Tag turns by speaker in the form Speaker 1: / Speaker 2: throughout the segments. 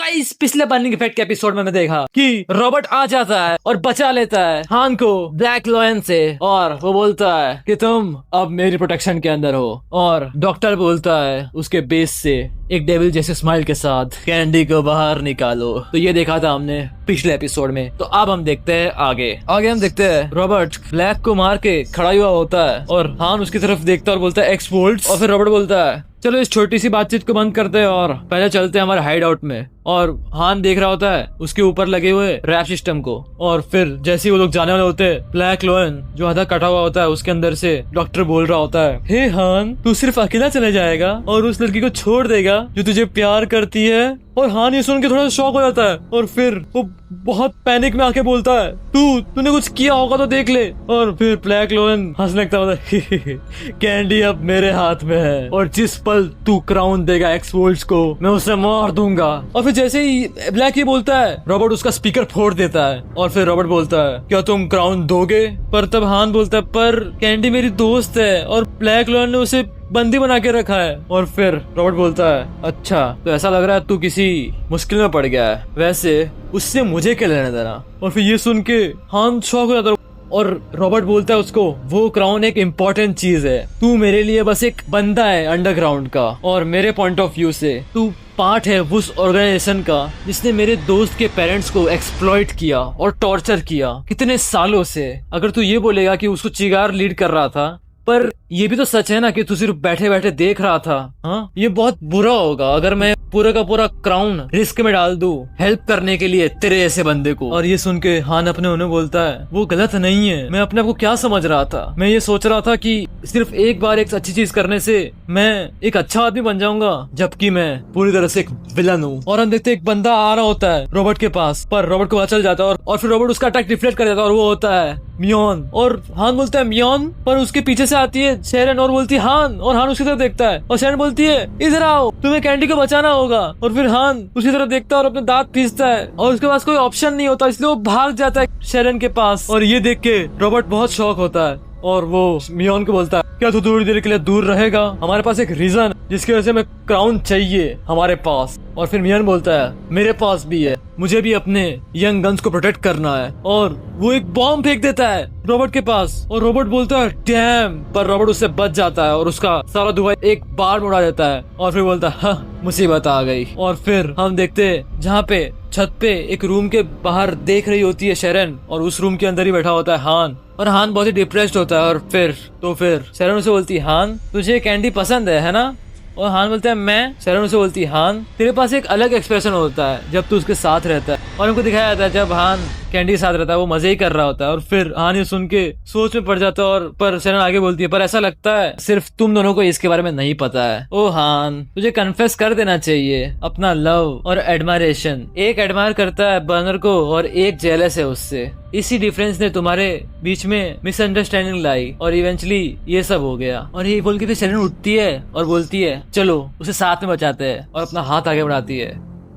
Speaker 1: Guys पिछले burning effect के episode में देखा कि रॉबर्ट आ जाता है और बचा लेता है हान को ब्लैक लॉयन से, और वो बोलता है कि तुम अब मेरी प्रोटेक्शन के अंदर हो। और डॉक्टर बोलता है उसके बेस से एक डेविल जैसे स्माइल के साथ कैंडी को बाहर निकालो। तो ये देखा था हमने पिछले एपिसोड में। तो अब हम देखते हैं आगे हम देखते हैं रॉबर्ट ब्लैक को मार के खड़ा हुआ होता है और हान उसकी तरफ देखता है और बोलता है एक्सपोर्ट्स। और फिर रॉबर्ट बोलता है चलो इस छोटी सी बातचीत को बंद करते हैं और पहले चलते हैं हमारे हाइड आउट में। और हान देख रहा होता है उसके ऊपर लगे हुए रैप सिस्टम को। और फिर जैसे ही वो लोग जाने वाले होते हैं, ब्लैक लॉयन जो आधा कटा हुआ होता है उसके अंदर से डॉक्टर बोल रहा होता है, हे हान तू सिर्फ अकेला चले जाएगा और उस लड़की को छोड़ देगा जो तुझे प्यार करती है। और हान ये सुन के थोड़ा शॉक हो जाता है और फिर वो बहुत पैनिक में आके बोलता है तूने कुछ किया होगा तो देख ले। और फिर ब्लैक लॉयन हंसने लगता है कैंडी अब मेरे हाथ में है और जिस पल तू क्राउन देगा एक्सपोर्ट्स को मैं उसे मार दूंगा। और फिर जैसे ही ब्लैक ये बोलता है रॉबर्ट उसका स्पीकर फोड़ देता है। और फिर रॉबर्ट बोलता है क्या तुम क्राउन दोगे? पर तब हान बोलता है पर कैंडी मेरी दोस्त है और ब्लैक लॉयन ने उसे बंदी बना के रखा है। और फिर रॉबर्ट बोलता है अच्छा तो ऐसा लग रहा है तू किसी मुश्किल में पड़ गया है, वैसे उससे मुझे क्या लेना देना। और फिर ये सुन के हान शॉक हो जाता है और रॉबर्ट बोलता है उसको वो क्राउन एक इम्पोर्टेंट चीज है, तू मेरे लिए बस एक बंदा है अंडरग्राउंड का और मेरे पॉइंट ऑफ व्यू से तू पार्ट है उस ऑर्गेनाइजेशन का जिसने मेरे दोस्त के पेरेंट्स को एक्सप्लॉइट किया और टॉर्चर किया कितने सालों से। अगर तू ये बोलेगा कि उसको चिगार लीड कर रहा था, पर ये भी तो सच है ना कि तू सिर्फ बैठे बैठे देख रहा था। हाँ ये बहुत बुरा होगा अगर मैं पूरा का पूरा क्राउन रिस्क में डाल दूं हेल्प करने के लिए तेरे ऐसे बंदे को। और ये सुन के हान अपने उन्हें बोलता है वो गलत नहीं है, मैं अपने आप को क्या समझ रहा था, मैं ये सोच रहा था कि सिर्फ एक बार एक अच्छी चीज करने से मैं एक अच्छा आदमी बन जाऊंगा, जबकि मैं पूरी तरह से एक विलन हूँ। और हम देखते एक बंदा आ रहा होता है रॉबर्ट के पास, पर रॉबर्ट को पता चल जाता है और फिर रॉबर्ट उसका अटैक रिफ्लेक्ट कर देता है और वो होता है मियोन। और हान बोलता है मियोन, पर उसके पीछे से आती है शेरन और बोलती है हान, और हान उसकी तरफ देखता है और शेरन बोलती है इधर आओ तुम्हें कैंडी को बचाना होगा। और फिर हान उसकी तरफ देखता है और अपने दांत पीसता है और उसके पास कोई ऑप्शन नहीं होता इसलिए वो भाग जाता है शेरन के पास। और ये देख के रॉबर्ट बहुत शॉक होता है और वो मियोन को बोलता है क्या तू थोड़ी देर के लिए दूर रहेगा, हमारे पास एक रीजन जिसकी वजह से मैं क्राउन चाहिए हमारे पास। और फिर मियोन बोलता है मेरे पास भी है, मुझे भी अपने यंग गन्स को प्रोटेक्ट करना है। और वो एक बॉम्ब फेंक देता है रॉबर्ट के पास और रॉबर्ट बोलता है डैम, पर रॉबर्ट उससे बच जाता है और उसका सारा धुआं एक बार में उड़ा देता है। और फिर बोलता है हाँ मुसीबत आ गई। और फिर हम देखते हैं जहाँ पे छत पे एक रूम के बाहर देख रही होती है शेरन और उस रूम के अंदर ही बैठा होता है हान। और हान बहुत ही डिप्रेस्ड होता है और फिर शेरन उसे बोलती है हान तुझे कैंडी पसंद है ना? और हान बोलता है मैं। शेरन उसे बोलती है हान तेरे पास एक अलग एक्सप्रेशन होता है जब तू उसके साथ रहता है। और हमको दिखाया जाता है जब हान कैंडी के साथ रहता है वो मजे ही कर रहा होता है। और फिर हान ये सुन के सोच में पड़ जाता है और पर शेरन आगे बोलती है पर ऐसा लगता है सिर्फ तुम दोनों को इसके बारे में नहीं पता है। ओ हान तुझे कन्फेस कर देना चाहिए अपना लव और एडमायरेशन। एक एडमायर करता है बर्नर को और एक जेलस है उससे, इसी डिफरेंस ने तुम्हारे बीच में मिसअंडरस्टैंडिंग लाई और इवेंचुअली ये सब हो गया। और ये बोल के फिर शेरन उठती है और बोलती है चलो उसे साथ में बचाते हैं और अपना हाथ आगे बढ़ाती है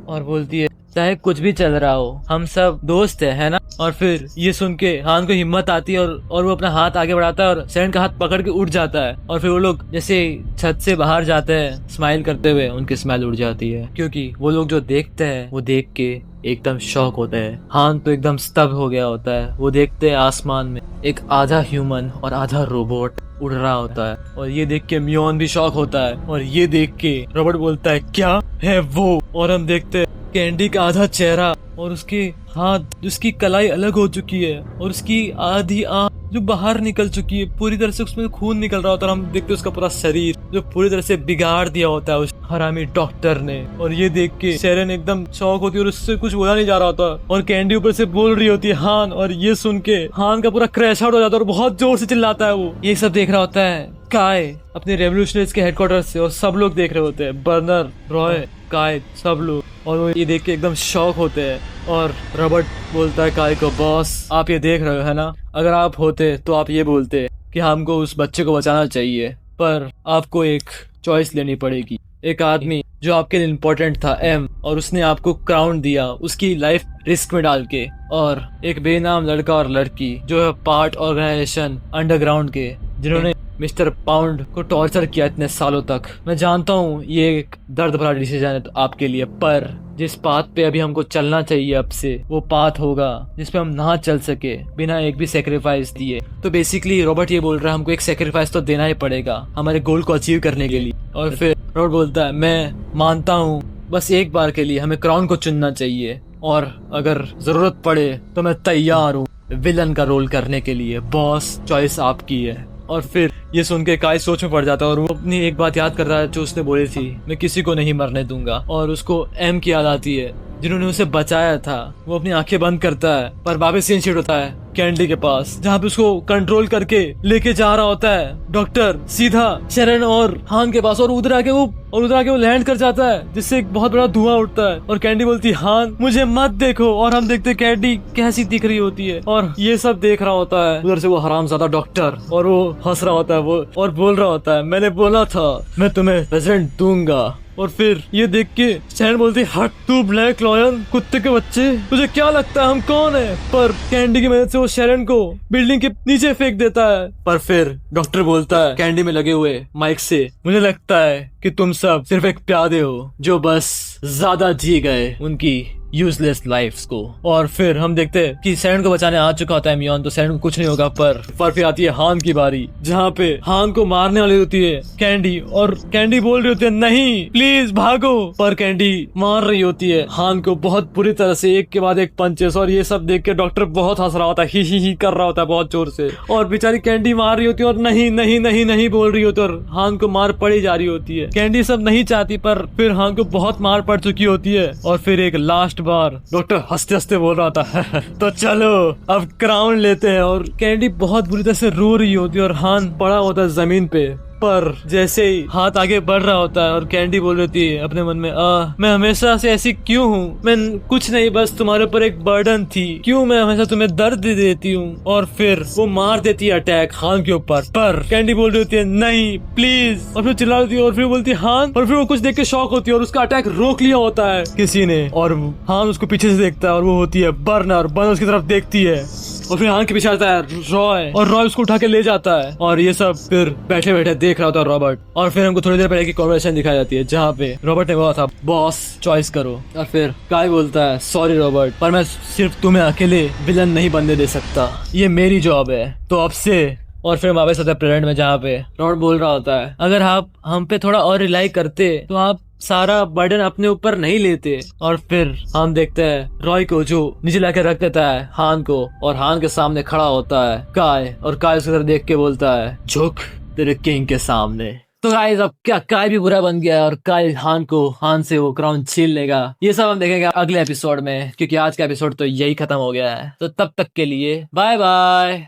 Speaker 1: और बोलती है चाहे कुछ भी चल रहा हो हम सब दोस्त है ना? और फिर ये सुन के हान को हिम्मत आती है और वो अपना हाथ आगे बढ़ाता है और शेरन का हाथ पकड़ के उठ जाता है। और फिर वो लोग जैसे छत से बाहर जाते हैं स्माइल करते हुए उनकी स्माइल उड़ जाती है क्योंकि वो लोग जो देखते हैं वो देख के एकदम शॉक होता है। हान तो एकदम स्तब्ध हो गया होता है। वो देखते हैं आसमान में एक आधा ह्यूमन और आधा रोबोट उड़ रहा होता है और ये देख के मियोन भी शॉक होता है। और ये देख के रॉबर्ट बोलता है क्या है वो? और हम देखते हैं कैंडी का आधा चेहरा और उसके हाथ जिसकी कलाई अलग हो चुकी है और उसकी आधी आंख जो बाहर निकल चुकी है, पूरी तरह से उसमें खून निकल रहा होता है। हम देखते हैं उसका पूरा शरीर जो पूरी तरह से बिगाड़ दिया होता है उस हरामी डॉक्टर ने। और ये देख के शेरन एकदम शॉक होती है और उससे कुछ बोला नहीं जा रहा होता और कैंडी ऊपर से बोल रही होती है हान। और ये सुन के हान का पूरा क्रैश आउट हो जाता है और बहुत जोर से चिल्लाता है। वो ये सब देख रहा होता है काय अपने रेवोल्यूशनरीज के हेडक्वार्टर से और सब लोग देख रहे होते हैं, बर्नर, रॉय, काय, सब लोग। और वो ये देख के एकदम शॉक होते हैं और रॉबर्ट बोलता है काय को बॉस आप ये देख रहे हो है ना, अगर आप होते तो आप ये बोलते कि हमको उस बच्चे को बचाना चाहिए, पर आपको एक चॉइस लेनी पड़ेगी। एक आदमी जो आपके लिए इम्पोर्टेंट था एम और उसने आपको क्राउन दिया उसकी लाइफ रिस्क में डाल के, और एक बेनाम लड़का और लड़की जो है पार्ट ऑर्गेनाइजेशन अंडरग्राउंड के जिन्होंने मिस्टर पाउंड को टॉर्चर किया इतने सालों तक। मैं जानता हूँ ये एक दर्द भरा डिसीजन है तो आपके लिए, पर जिस पाथ पे अभी हमको चलना चाहिए अब से, वो पाथ होगा जिस पे हम ना चल सके बिना एक भी सेक्रीफाइस दिए। तो बेसिकली रॉबर्ट ये बोल रहा है हमको एक सेक्रीफाइस तो देना ही पड़ेगा हमारे गोल को अचीव करने के लिए। और फिर रॉबर्ट बोलता है मैं मानता हूँ, बस एक बार के लिए हमें क्राउन को चुनना चाहिए और अगर जरूरत पड़े तो मैं तैयार हूँ विलन का रोल करने के लिए। बॉस, चॉइस आपकी है। और फिर ये सुन के काय सोच में पड़ जाता है और वो अपनी एक बात याद कर रहा है जो उसने बोली थी, मैं किसी को नहीं मरने दूंगा। और उसको एम की याद आती है जिन्होंने उसे बचाया था। वो अपनी आंखें बंद करता है पर वापस सीन शिफ्ट होता है कैंडी के पास, जहाँ पे उसको कंट्रोल करके लेके जा रहा होता है डॉक्टर सीधा शेरन और हान के पास। और उधर आके वो लैंड कर जाता है जिससे एक बहुत बड़ा धुआं उठता है। और कैंडी बोलती है हान मुझे मत देखो, और हम देखते कैंडी कैसी दिख रही होती है और ये सब देख रहा होता है उधर से वो हरामजादा डॉक्टर, और वो हंस रहा होता है वो और बोल रहा होता है मैंने बोला था मैं तुम्हें प्रेजेंट दूंगा। और फिर ये देख के शेरन बोलती है हट तू ब्लैक लॉयन, कुत्ते के बच्चे, तुझे क्या लगता है हम कौन है? पर कैंडी की मदद से वो शेरन को बिल्डिंग के नीचे फेंक देता है। पर फिर डॉक्टर बोलता है कैंडी में लगे हुए माइक से, मुझे लगता है कि तुम सब सिर्फ एक प्यादे हो जो बस ज्यादा जी गए उनकी यूजलेस लाइफ्स को। और फिर हम देखते हैं कि शेरन को बचाने आ चुका होता है मियोन, तो शेरन को कुछ नहीं होगा। पर फिर आती है हान की बारी, जहाँ पे हान को मारने वाली होती है कैंडी, और कैंडी बोल रही होती है नहीं प्लीज भागो, पर कैंडी मार रही होती है हान को बहुत बुरी तरह से, एक के बाद एक पंचेस। और ये सब देख के डॉक्टर बहुत हंस रहा होता है, ही कर रहा होता है बहुत जोर से, और बेचारी कैंडी मार रही होती है और नहीं नहीं नहीं नहीं बोल रही होती है, और हान को मार पड़ी जा रही होती है। कैंडी सब नहीं चाहती पर फिर हान को बहुत मार पड़ चुकी होती है। और फिर एक लास्ट बार डॉक्टर हंसते हंसते बोल रहा था तो चलो अब क्राउन लेते हैं। और कैंडी बहुत बुरी तरह से रो रही होती है और हान पड़ा होता है जमीन पे। पर जैसे ही हाथ आगे बढ़ रहा होता है और कैंडी बोल रही है अपने मन में मैं हमेशा से ऐसी क्यों हूँ, मैं कुछ नहीं बस तुम्हारे ऊपर एक बर्डन थी, क्यों मैं हमेशा तुम्हें दर्द दे देती हूँ। और फिर वो मार देती है अटैक हान के ऊपर, पर कैंडी बोल रही होती है नहीं प्लीज, और फिर चिल्ला रही है और फिर बोलती है हान, और फिर वो कुछ देख के शॉक होती है और उसका अटैक रोक लिया होता है किसी ने। और हान उसको पीछे से देखता है और वो होती है बर्नर उसकी तरफ देखती है। और फिर हान के पीछे आता है रॉय, और रॉय उसको उठा के ले जाता है। और ये सब फिर बैठे बैठे देख रहा होता है रॉबर्ट। और फिर हमको थोड़ी देर पहले की कॉन्वर्सेशन दिखाई जाती है जहाँ पे रॉबर्ट ने बोला था बॉस चॉइस करो, और फिर काय बोलता है सॉरी रॉबर्ट, पर मैं सिर्फ तुम्हें अकेले विलन नहीं बनने दे सकता, ये मेरी जॉब है तो अब से। और फिर वापस आता है प्रेजेंट में जहाँ पे रॉबर्ट बोल रहा होता है अगर आप हम पे थोड़ा और रिलाई करते तो आप सारा बर्डन अपने ऊपर नहीं लेते। और फिर हम देखते हैं रॉय को जो नीचे लाके रख देता है हान को, और हान के सामने खड़ा होता है काय, और काय उसकी तरफ देख के बोलता है झुक तेरे किंग के सामने। तो गाइस अब क्या काय भी बुरा बन गया है और काय हान से वो क्राउन छीन लेगा। ये सब हम देखेंगे अगले एपिसोड में, क्योंकि आज का एपिसोड तो यही खत्म हो गया है। तो तब तक के लिए बाय बाय।